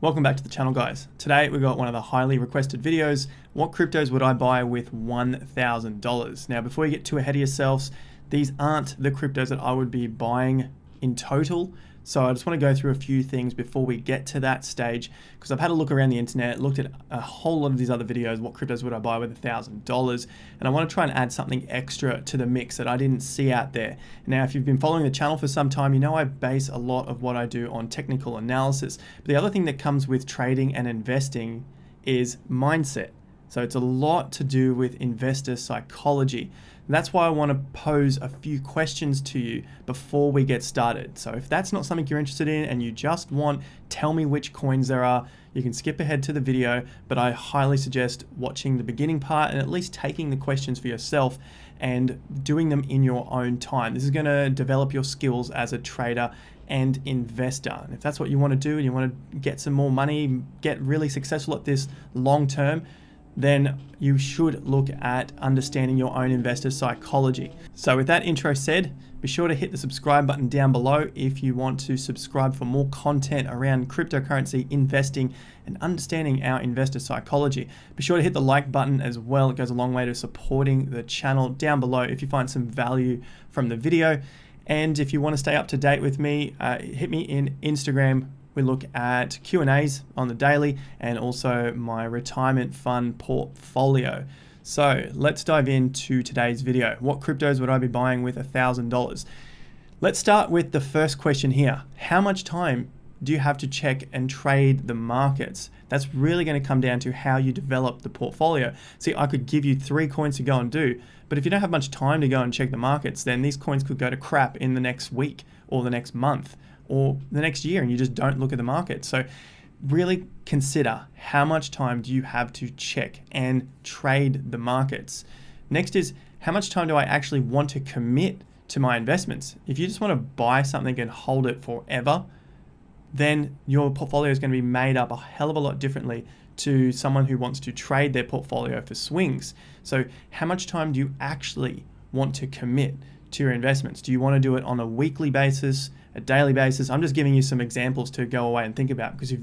Welcome back to the channel, guys. Today we got one of the highly requested videos. What cryptos would I buy with $1,000? Now, before you get too ahead of yourselves, these aren't the cryptos that I would be buying in total. So I just want to go through a few things before we get to that stage, because I've had a look around the internet, looked at a whole lot of these other videos. What cryptos would I buy with $1,000? And I want to try and add something extra to the mix that I didn't see out there. Now, if you've been following the channel for some time, you know I base a lot of what I do on technical analysis. But the other thing that comes with trading and investing is mindset. So it's a lot to do with investor psychology. And that's why I want to pose a few questions to you before we get started. So if that's not something you're interested in and you just want, tell me which coins there are, you can skip ahead to the video, but I highly suggest watching the beginning part and at least taking the questions for yourself and doing them in your own time. This is going to develop your skills as a trader and investor. And if that's what you want to do and you want to get some more money, get really successful at this long term, then you should look at understanding your own investor psychology. So with that intro said, be sure to hit the subscribe button down below if you want to subscribe for more content around cryptocurrency investing and understanding our investor psychology. Be sure to hit the like button as well. It goes a long way to supporting the channel down below if you find some value from the video. And if you want to stay up to date with me, hit me in Instagram. We look at Q&As on the daily and also my retirement fund portfolio. So let's dive into today's video. What cryptos would I be buying with $1,000? Let's start with the first question here. How much time do you have to check and trade the markets? That's really going to come down to how you develop the portfolio. See, I could give you 3 coins to go and do, but if you don't have much time to go and check the markets, then these coins could go to crap in the next week or the next month or the next year, and you just don't look at the market. So really consider how much time do you have to check and trade the markets. Next is, how much time do I actually want to commit to my investments? If you just want to buy something and hold it forever, then your portfolio is going to be made up a hell of a lot differently to someone who wants to trade their portfolio for swings. So how much time do you actually want to commit to your investments? Do you want to do it on a weekly basis, a daily basis? I'm just giving you some examples to go away and think about, because if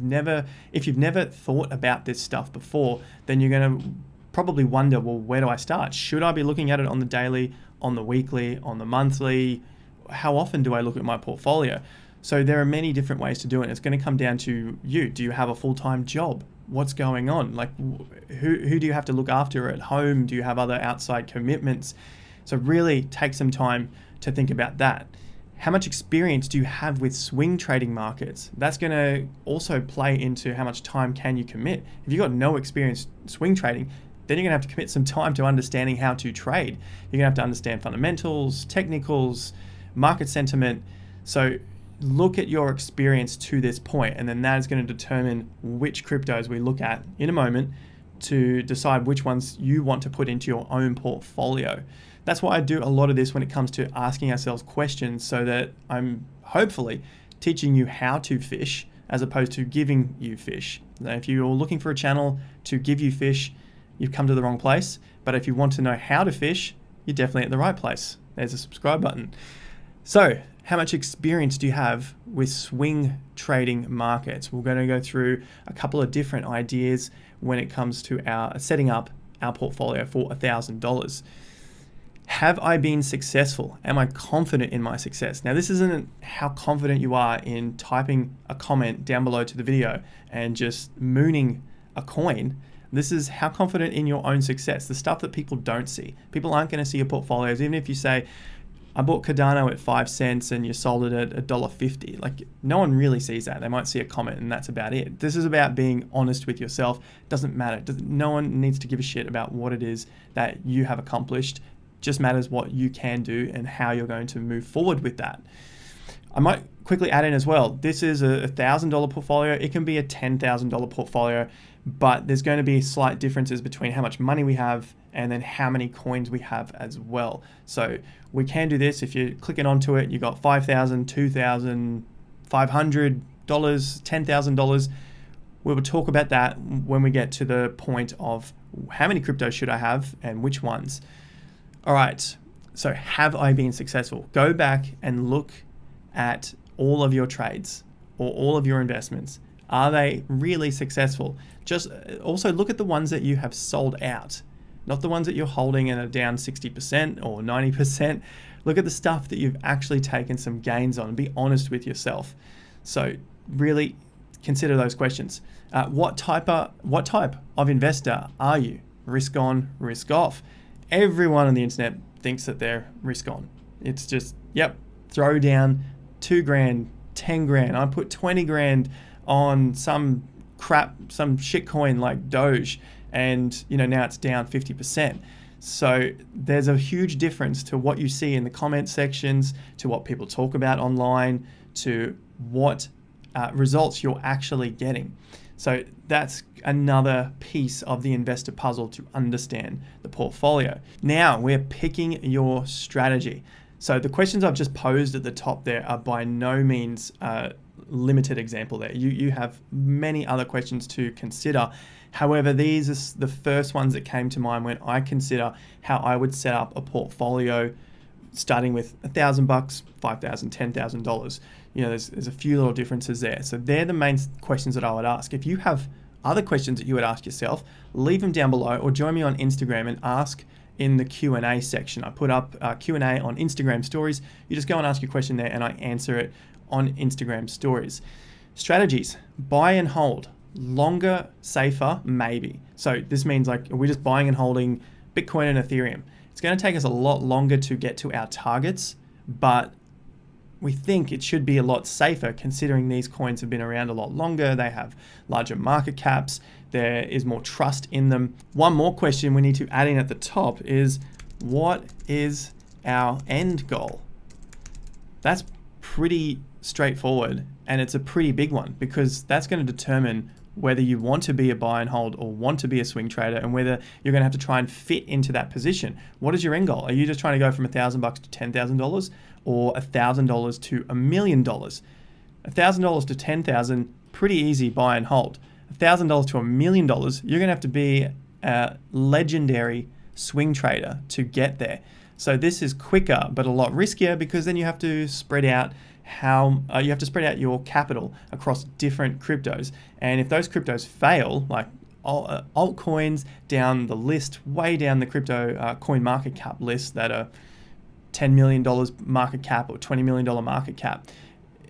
you've never thought about this stuff before, then you're going to probably wonder, well, where do I start? Should I be looking at it on the daily, on the weekly, on the monthly? How often do I look at my portfolio? So there are many different ways to do it. It's going to come down to you. Do you have a full-time job? What's going on? Like, who do you have to look after at home? Do you have other outside commitments? So really take some time to think about that. How much experience do you have with swing trading markets? That's going to also play into how much time can you commit. If you've got no experience swing trading, then you're going to have to commit some time to understanding how to trade. You're going to have to understand fundamentals, technicals, market sentiment. So look at your experience to this point, and then that is going to determine which cryptos we look at in a moment to decide which ones you want to put into your own portfolio. That's why I do a lot of this when it comes to asking ourselves questions, so that I'm hopefully teaching you how to fish as opposed to giving you fish. Now, if you're looking for a channel to give you fish, you've come to the wrong place. But if you want to know how to fish, you're definitely at the right place. There's a subscribe button. So how much experience do you have with swing trading markets? We're going to go through a couple of different ideas when it comes to setting up our portfolio for $1,000. Have I been successful? Am I confident in my success? Now, this isn't how confident you are in typing a comment down below to the video and just mooning a coin. This is how confident in your own success, the stuff that people don't see. People aren't going to see your portfolios, even if you say, I bought Cardano at 5 cents and you sold it at $1.50. Like, no one really sees that. They might see a comment and that's about it. This is about being honest with yourself. It doesn't matter. No one needs to give a shit about what it is that you have accomplished. Just matters what you can do and how you're going to move forward with that. I might quickly add in as well, this is a $1,000 portfolio. It can be a $10,000 portfolio, but there's going to be slight differences between how much money we have and then how many coins we have as well. So we can do this. If you're clicking onto it, you got $5,000, $2,000, $500, $10,000. We will talk about that when we get to the point of how many cryptos should I have and which ones. All right, so have I been successful? Go back and look at all of your trades or all of your investments. Are they really successful? Just also look at the ones that you have sold out, not the ones that you're holding and are down 60% or 90%. Look at the stuff that you've actually taken some gains on and be honest with yourself. So really consider those questions. What type of investor are you? Risk on, risk off. Everyone on the internet thinks that they're risk on. It's just, yep, throw down 2 grand, 10 grand. I put 20 grand on some crap, some shit coin like Doge, and now it's down 50%. So there's a huge difference to what you see in the comment sections, to what people talk about online, to what results you're actually getting. So that's another piece of the investor puzzle to understand the portfolio. Now we're picking your strategy. So the questions I've just posed at the top there are by no means limited example there. You have many other questions to consider. However, these are the first ones that came to mind when I consider how I would set up a portfolio starting with $1,000, $5,000, $10,000. There's a few little differences there. So they're the main questions that I would ask. If you have other questions that you would ask yourself, leave them down below or join me on Instagram and ask in the Q&A section. I put up Q&A on Instagram stories. You just go and ask your question there and I answer it on Instagram stories. Strategies: buy and hold. Longer, safer, maybe. So this means like we're just buying and holding Bitcoin and Ethereum. It's going to take us a lot longer to get to our targets, but we think it should be a lot safer considering these coins have been around a lot longer. They have larger market caps. There is more trust in them. One more question we need to add in at the top is, what is our end goal? That's pretty straightforward, and it's a pretty big one because that's going to determine whether you want to be a buy and hold or want to be a swing trader, and whether you're going to have to try and fit into that position. What is your end goal? Are you just trying to go from $1,000 to $10,000, or $1,000 to $1 million? $1,000 to $10,000, pretty easy buy and hold. $1,000 to $1 million, you're going to have to be a legendary swing trader to get there. So this is quicker, but a lot riskier because then you have to spread out your capital across different cryptos. And if those cryptos fail, like altcoins down the list, way down the crypto coin market cap list that are $10 million market cap or $20 million market cap,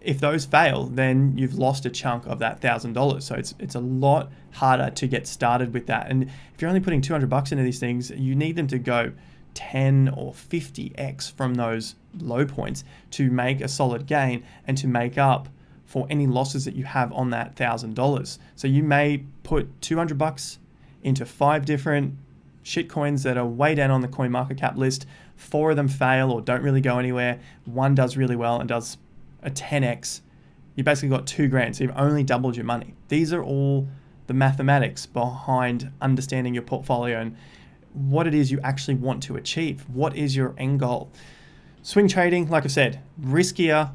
if those fail, then you've lost a chunk of that $1,000. So it's a lot harder to get started with that. And if you're only putting $200 into these things, you need them to go 10 or 50x from those low points to make a solid gain and to make up for any losses that you have on that $1,000. So you may put $200 into 5 different shit coins that are way down on the coin market cap list. 4 of them fail or don't really go anywhere. 1 does really well and does a 10x. You basically got 2 grand, so you've only doubled your money. These are all the mathematics behind understanding your portfolio and what it is you actually want to achieve. What is your end goal? Swing trading, like I said, riskier,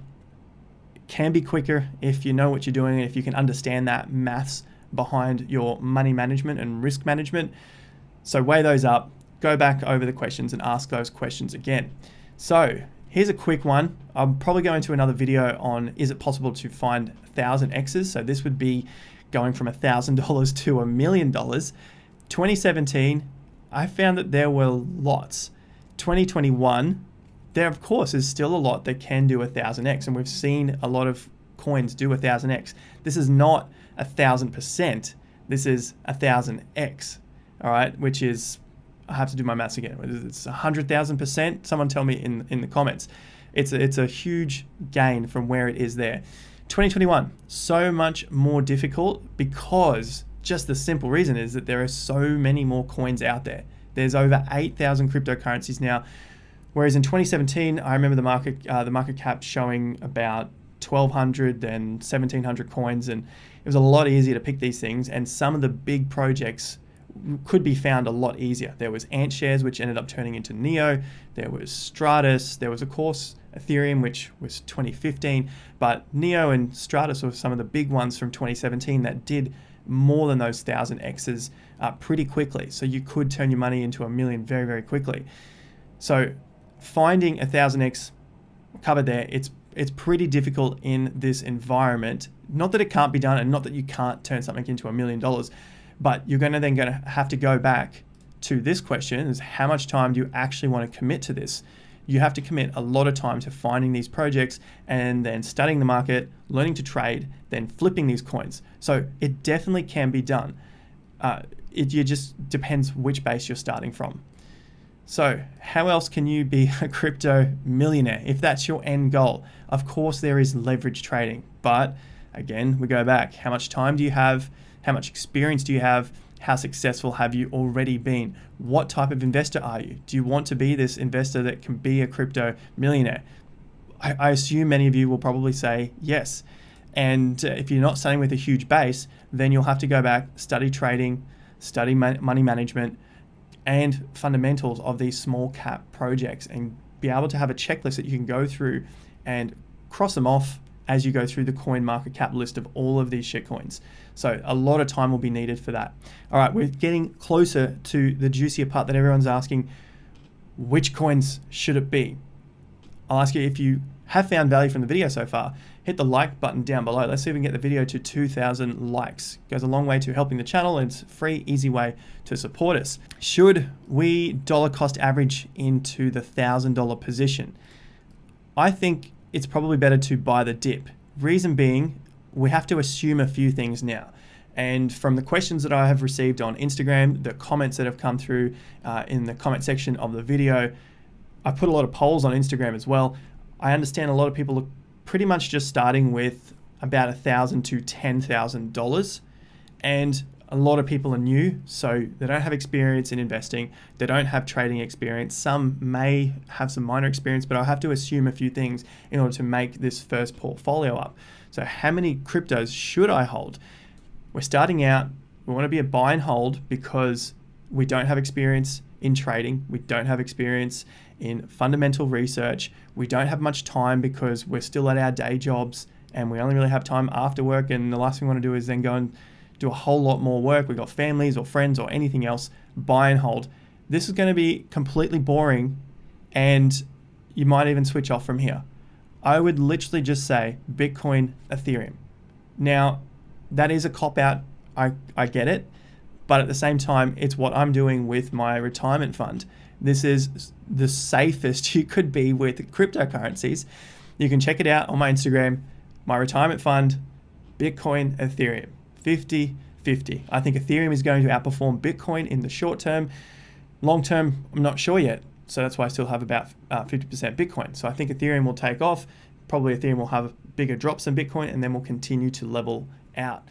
can be quicker if you know what you're doing and if you can understand that maths behind your money management and risk management. So weigh those up, go back over the questions and ask those questions again. So here's a quick one. I'm probably going to another video on, is it possible to find 1,000 X's? So this would be going from $1,000 to $1 million. 2017, I found that there were lots. 2021, there of course is still a lot that can do 1,000x, and we've seen a lot of coins do 1,000x. This is not 1,000%. This is 1,000x. All right, which is, I have to do my maths again. It's 100,000%. Someone tell me in the comments. It's a huge gain from where it is there. 2021, so much more difficult because just the simple reason is that there are so many more coins out there. There's over 8,000 cryptocurrencies now, whereas in 2017, I remember the market cap showing about 1,200 then 1,700 coins, and it was a lot easier to pick these things. And some of the big projects could be found a lot easier. There was AntShares, which ended up turning into Neo. There was Stratus. There was, of course, Ethereum, which was 2015. But Neo and Stratus were some of the big ones from 2017 that did more than those 1,000 X's pretty quickly. So you could turn your money into $1 million very, very quickly. So finding 1,000 X covered there, it's it's pretty difficult in this environment. Not that it can't be done, and not that you can't turn something into $1 million, but you're going to have to go back to this question: is how much time do you actually want to commit to this? You have to commit a lot of time to finding these projects and then studying the market, learning to trade, then flipping these coins. So it definitely can be done. It just depends which base you're starting from. So how else can you be a crypto millionaire if that's your end goal? Of course, there is leverage trading, but again, we go back. How much time do you have? How much experience do you have? How successful have you already been? What type of investor are you? Do you want to be this investor that can be a crypto millionaire? I assume many of you will probably say yes. And if you're not starting with a huge base, then you'll have to go back, study trading, study money management, and fundamentals of these small cap projects, and be able to have a checklist that you can go through and cross them off as you go through the coin market cap list of all of these shitcoins. So a lot of time will be needed for that. All right, we're getting closer to the juicier part that everyone's asking: which coins should it be? I'll ask you, if you have found value from the video so far, hit the like button down below. Let's see if we can get the video to 2,000 likes. It goes a long way to helping the channel, and it's a free, easy way to support us. Should we dollar cost average into the $1,000 position? I think it's probably better to buy the dip. Reason being, we have to assume a few things now. And from the questions that I have received on Instagram, the comments that have come through in the comment section of the video, I put a lot of polls on Instagram as well. I understand a lot of people are pretty much just starting with about $1,000 to $10,000, and a lot of people are new, so they don't have experience in investing. They don't have trading experience. Some may have some minor experience, but I'll have to assume a few things in order to make this first portfolio up. So how many cryptos should I hold? We're starting out, we want to be a buy and hold because we don't have experience in trading. We don't have experience in fundamental research. We don't have much time because we're still at our day jobs, and we only really have time after work, and the last thing we want to do is then go and do a whole lot more work. We've got families or friends or anything else. Buy and hold. This is going to be completely boring, and you might even switch off from here. I would literally just say Bitcoin, Ethereum. Now, that is a cop-out. I get it. But at the same time, it's what I'm doing with my retirement fund. This is the safest you could be with cryptocurrencies. You can check it out on my Instagram. My retirement fund, Bitcoin, Ethereum, 50-50. I think Ethereum is going to outperform Bitcoin in the short term. Long term, I'm not sure yet. So that's why I still have about 50% Bitcoin. So I think Ethereum will take off. Probably Ethereum will have bigger drops than Bitcoin, and then will continue to level out.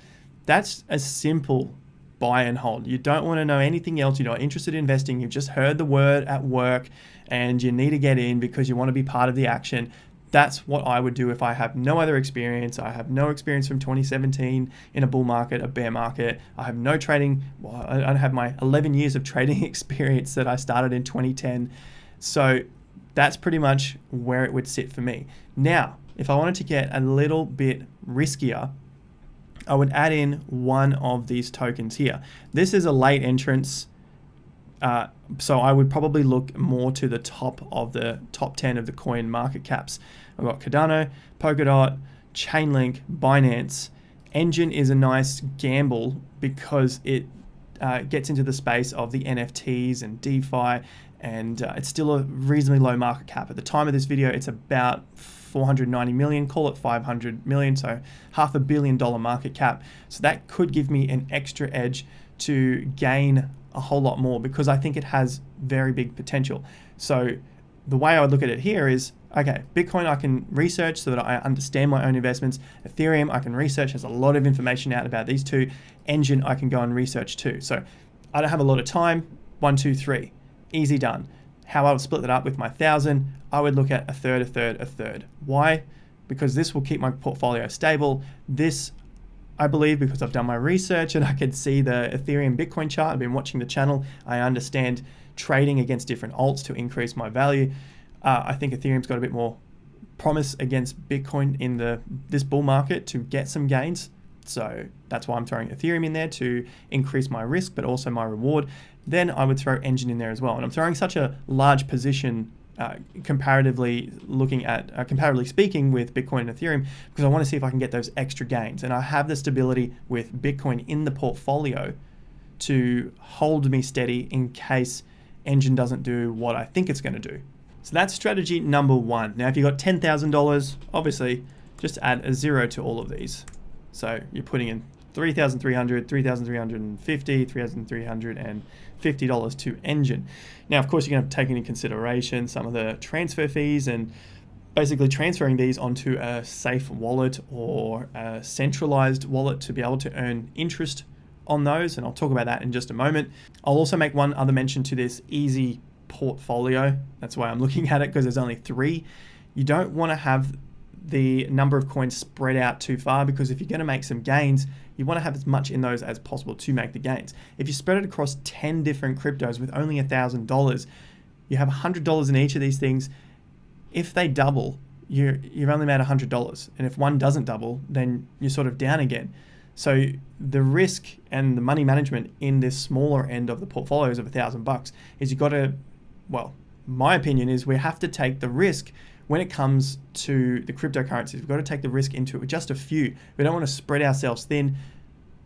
That's a simple buy and hold. You don't want to know anything else. You're not interested in investing. You've just heard the word at work and you need to get in because you want to be part of the action. That's what I would do if I have no other experience. I have no experience from 2017 in a bull market, a bear market. I have no trading. Well, I have my 11 years of trading experience that I started in 2010. So that's pretty much where it would sit for me. Now, if I wanted to get a little bit riskier, I would add in one of these tokens here. This is a late entrance, so I would probably look more to the top of the top 10 of the coin market caps. I've got Cardano, Polkadot, Chainlink, Binance. Engine is a nice gamble because it gets into the space of the NFTs and DeFi, and it's still a reasonably low market cap. At the time of this video, it's about 490 million, call it 500 million, so $500 million market cap. So that could give me an extra edge to gain a whole lot more because I think it has very big potential. So the way I would look at it here is, okay, Bitcoin I can research so that I understand my own investments. Ethereum I can research, has a lot of information out about these two. Engine I can go and research too. So I don't have a lot of time. 1, 2, 3, easy done. How I would split that up with my 1,000, I would look at a third, a third, a third. Why? Because this will keep my portfolio stable. This, I believe, because I've done my research and I can see the Ethereum Bitcoin chart. I've been watching the channel. I understand trading against different alts to increase my value. I think Ethereum's got a bit more promise against Bitcoin in this bull market to get some gains. So that's why I'm throwing Ethereum in there to increase my risk, but also my reward. Then I would throw Engine in there as well. And I'm throwing such a large position comparatively speaking with Bitcoin and Ethereum, because I want to see if I can get those extra gains. And I have the stability with Bitcoin in the portfolio to hold me steady in case Engine doesn't do what I think it's going to do. So that's strategy number one. Now, if you've got $10,000, obviously just add a 0 to all of these. So you're putting in $3,300, $3,350, $3,350 to Engine. Now, of course, you're going to take into consideration some of the transfer fees and basically transferring these onto a safe wallet or a centralized wallet to be able to earn interest on those. And I'll talk about that in just a moment. I'll also make one other mention to this easy portfolio. That's why I'm looking at it, because there's only 3. You don't want to have the number of coins spread out too far, because if you're going to make some gains, you want to have as much in those as possible to make the gains. If you spread it across 10 different cryptos with only $1,000, you have $100 in each of these things. If they double, you've only made $100. And if one doesn't double, then you're sort of down again. So the risk and the money management in this smaller end of the portfolios of $1,000 is you've got to, well, my opinion is we have to take the risk when it comes to the cryptocurrencies. We've got to take the risk into just a few. We don't want to spread ourselves thin,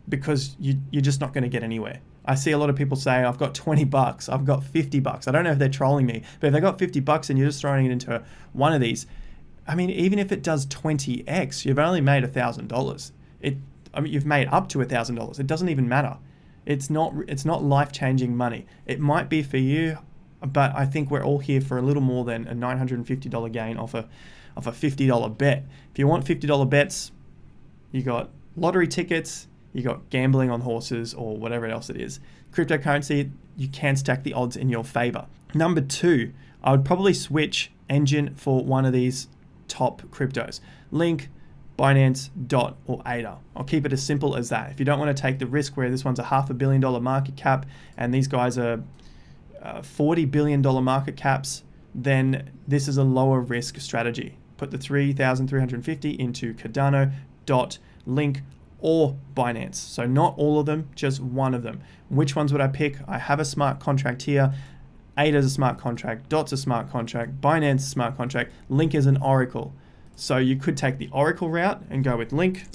because you're just not going to get anywhere. I see a lot of people say, I've got $20, I've got $50. I don't know if they're trolling me, but if they got $50 and you're just throwing it into one of these, I mean, even if it does 20x, you've only made $1,000. You've made up to $1,000. It doesn't even matter. It's not life-changing money. It might be for you, but I think we're all here for a little more than a $950 gain off a $50 bet. If you want $50 bets, you got lottery tickets, you got gambling on horses, or whatever else it is. Cryptocurrency, you can stack the odds in your favor. Number 2, I would probably switch Engine for one of these top cryptos. Link, Binance, DOT, or ADA. I'll keep it as simple as that. If you don't want to take the risk where this one's a $500 million market cap and these guys are $40 billion market caps, then this is a lower risk strategy. Put the 3,350 into Cardano, DOT, Link, or Binance. So not all of them, just one of them. Which ones would I pick? I have a smart contract here. ADA is a smart contract, DOT's a smart contract, Binance is a smart contract, Link is an Oracle. So you could take the Oracle route and go with Link,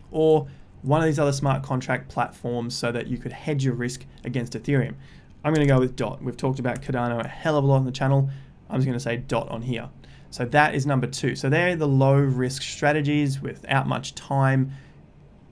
or one of these other smart contract platforms so that you could hedge your risk against Ethereum. I'm going to go with DOT. We've talked about Cardano a hell of a lot on the channel. I'm just going to say DOT on here. So that is number 2. So they're the low risk strategies without much time.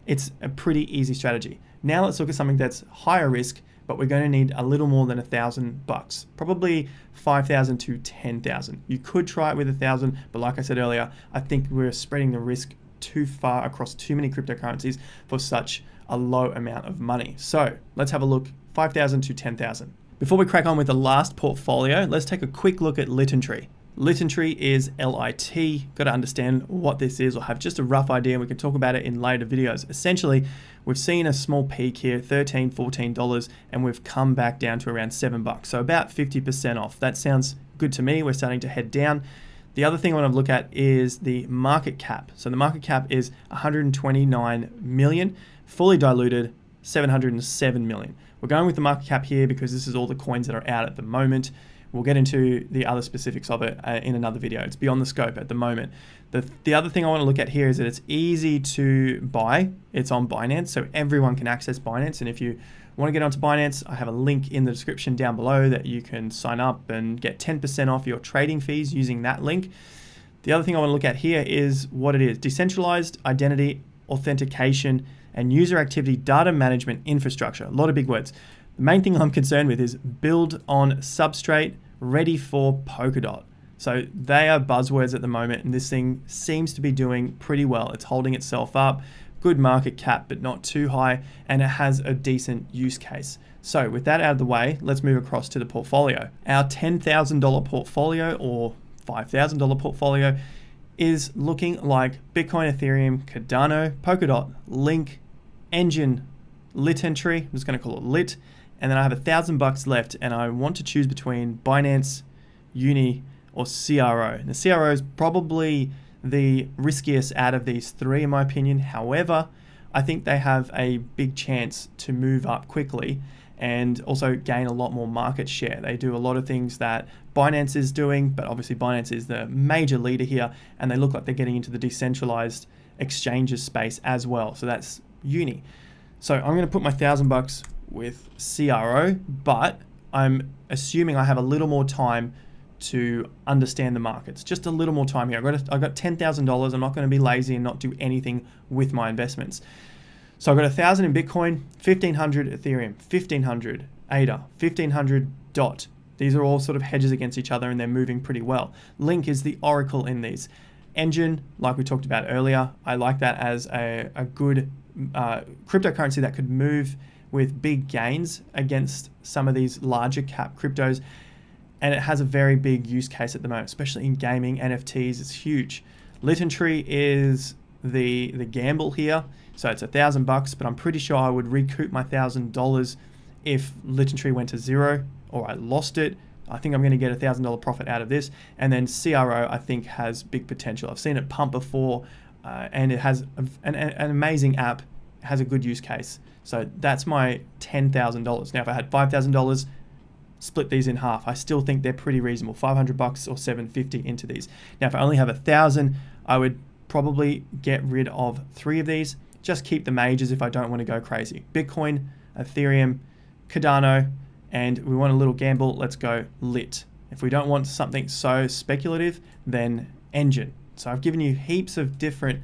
It's a pretty easy strategy. Now let's look at something that's higher risk, but we're going to need a little more than $1,000, probably 5,000 to 10,000. You could try it with 1,000, but like I said earlier, I think we're spreading the risk too far across too many cryptocurrencies for such a low amount of money. So let's have a look, 5,000 to 10,000. Before we crack on with the last portfolio, let's take a quick look at LitinTree. LitinTree is LIT. Got to understand what this is or have just a rough idea. We can talk about it in later videos. Essentially, we've seen a small peak here, $13, $14, and we've come back down to around $7. So about 50% off. That sounds good to me. We're starting to head down. The other thing I want to look at is the market cap. So the market cap is 129 million, fully diluted 707 million. We're going with the market cap here because this is all the coins that are out at the moment. We'll get into the other specifics of it in another video. It's beyond the scope at the moment. The other thing I want to look at here is that it's easy to buy. It's on Binance, so everyone can access Binance. And if you want to get onto Binance, I have a link in the description down below that you can sign up and get 10% off your trading fees using that link. The other thing I want to look at here is what it is. Decentralized identity authentication and user activity data management infrastructure. A lot of big words. The main thing I'm concerned with is build on substrate, ready for Polkadot. So they are buzzwords at the moment, and this thing seems to be doing pretty well. It's holding itself up, good market cap, but not too high, and it has a decent use case. So with that out of the way, let's move across to the portfolio. Our $10,000 portfolio or $5,000 portfolio is looking like Bitcoin, Ethereum, Cardano, Polkadot, Link, Engine, LitinTree. I'm just going to call it Lit. And then I have $1,000 left, and I want to choose between Binance, Uni, or CRO. The CRO is probably the riskiest out of these 3 in my opinion. However, I think they have a big chance to move up quickly. and also gain a lot more market share. They do a lot of things that Binance is doing, but obviously Binance is the major leader here, and they look like they're getting into the decentralized exchanges space as well. So that's Uni. So I'm going to put my $1,000 with CRO, but I'm assuming I have a little more time to understand the markets. Just a little more time here. I've got $10,000. I'm not going to be lazy and not do anything with my investments. So I've got 1,000 in Bitcoin, 1,500 Ethereum, 1,500 ADA, 1,500 DOT. These are all sort of hedges against each other, and they're moving pretty well. Link is the oracle in these. Enjin, like we talked about earlier, I like that as a good cryptocurrency that could move with big gains against some of these larger cap cryptos. And it has a very big use case at the moment, especially in gaming. NFTs is huge. LitinTree is the gamble here. So it's $1,000, but I'm pretty sure I would recoup my $1,000 if LitinTree went to zero or I lost it. I think I'm going to get $1,000 profit out of this. And then CRO, I think, has big potential. I've seen it pump before, and it has an amazing app. It has a good use case. So that's my $10,000. Now, if I had $5,000, split these in half, I still think they're pretty reasonable. $500 or $750 into these. Now, if I only have 1,000, I would probably get rid of 3 of these. Just keep the majors if I don't want to go crazy. Bitcoin, Ethereum, Cardano, and we want a little gamble, let's go Lit. If we don't want something so speculative, then Enjin. So I've given you heaps of different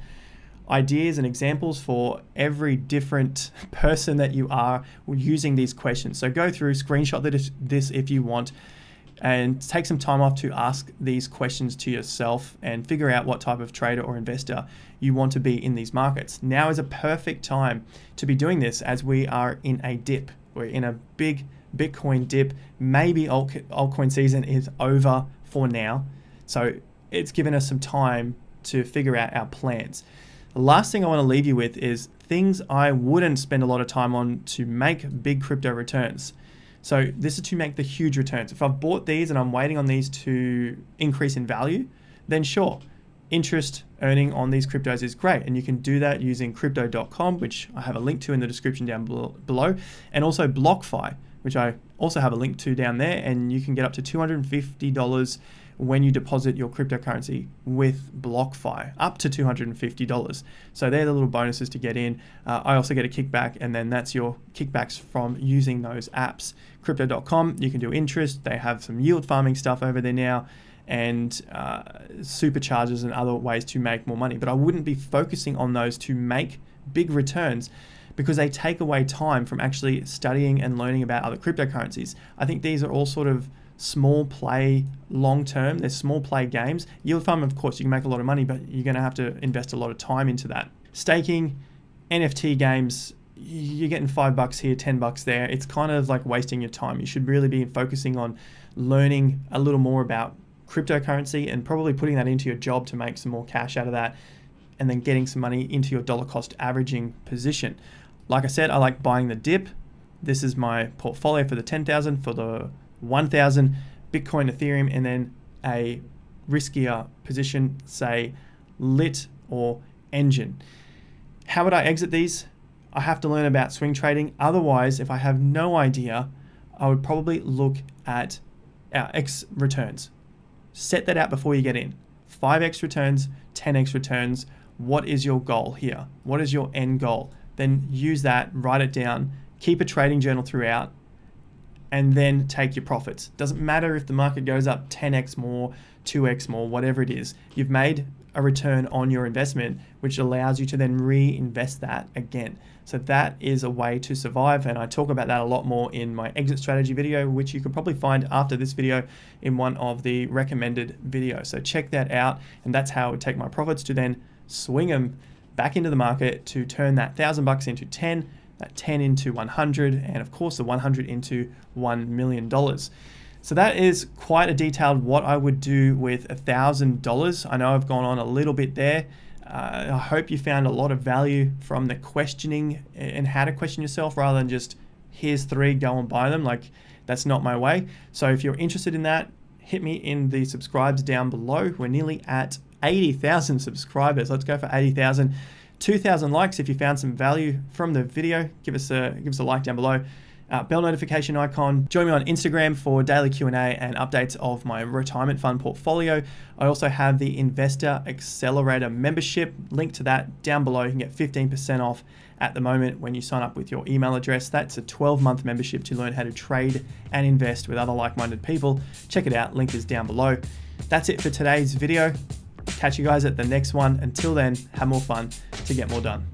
ideas and examples for every different person that you are using these questions. So go through, screenshot this if you want, and take some time off to ask these questions to yourself and figure out what type of trader or investor you want to be in these markets. Now is a perfect time to be doing this, as we are in a dip. We're in a big Bitcoin dip. Maybe altcoin season is over for now. So it's given us some time to figure out our plans. The last thing I want to leave you with is things I wouldn't spend a lot of time on to make big crypto returns. So this is to make the huge returns. If I've bought these and I'm waiting on these to increase in value, then sure, interest earning on these cryptos is great. And you can do that using crypto.com, which I have a link to in the description down below, and also BlockFi, which I also have a link to down there. And you can get up to $250 when you deposit your cryptocurrency with BlockFi, up to $250. So they're the little bonuses to get in. I also get a kickback, and then that's your kickbacks from using those apps. Crypto.com, you can do interest. They have some yield farming stuff over there now, and supercharges and other ways to make more money. But I wouldn't be focusing on those to make big returns, because they take away time from actually studying and learning about other cryptocurrencies. I think these are all sort of small play long term. They're small play games. Yield farm, of course, you can make a lot of money, but you're going to have to invest a lot of time into that. Staking, NFT games, you're getting $5 here, $10 there. It's kind of like wasting your time. You should really be focusing on learning a little more about cryptocurrency and probably putting that into your job to make some more cash out of that, and then getting some money into your dollar cost averaging position. Like I said, I like buying the dip. This is my portfolio for the 10,000, for the 1,000, Bitcoin, Ethereum, and then a riskier position, say Lit or Enjin. How would I exit these? I have to learn about swing trading. Otherwise, if I have no idea, I would probably look at our X returns. Set that out before you get in. 5x returns, 10x returns. What is your goal here? What is your end goal? Then use that, write it down, keep a trading journal throughout, and then take your profits. Doesn't matter if the market goes up 10x more, 2x more, whatever it is. You've made a return on your investment, which allows you to then reinvest that again. So that is a way to survive, and I talk about that a lot more in my exit strategy video, which you can probably find after this video in one of the recommended videos. So check that out, and that's how I would take my profits to then swing them back into the market to turn that $1,000 into 10, that 10 into 100, and of course the 100 into $1 million. So that is quite a detailed what I would do with $1,000. I know I've gone on a little bit there. I hope you found a lot of value from the questioning and how to question yourself, rather than just here's 3, go and buy them. Like, that's not my way. So if you're interested in that, hit me in the subscribes down below. We're nearly at 80,000 subscribers. Let's go for 80,000. 2,000 likes if you found some value from the video. Give us a like down below. bell notification icon. Join me on Instagram for daily Q&A and updates of my retirement fund portfolio. I also have the Investor Accelerator membership. Link to that down below. You can get 15% off at the moment when you sign up with your email address. That's a 12-month membership to learn how to trade and invest with other like-minded people. Check it out. Link is down below. That's it for today's video. Catch you guys at the next one. Until then, have more fun to get more done.